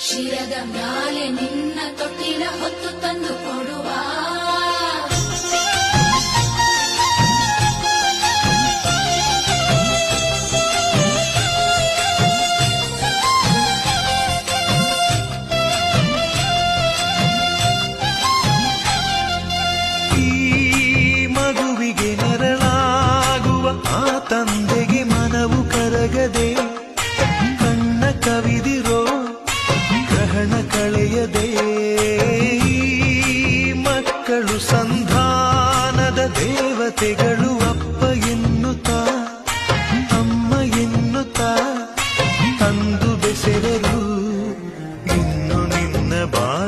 ಶಿರದ ಮ್ಯಾಲೆ ನಿನ್ನ ತೊಟ್ಟಿಲ ಹೊತ್ತು ತಂದು ಕೊಡುವ ತಂದೆಗೆ ಮನವು ಕರಗದೆ ಕಣ್ಣ ಕವಿದಿರೋ ಗ್ರಹಣ ಕಳೆಯದೆ ಮಕ್ಕಳು ಸಂಧಾನದ ದೇವತೆಗಳು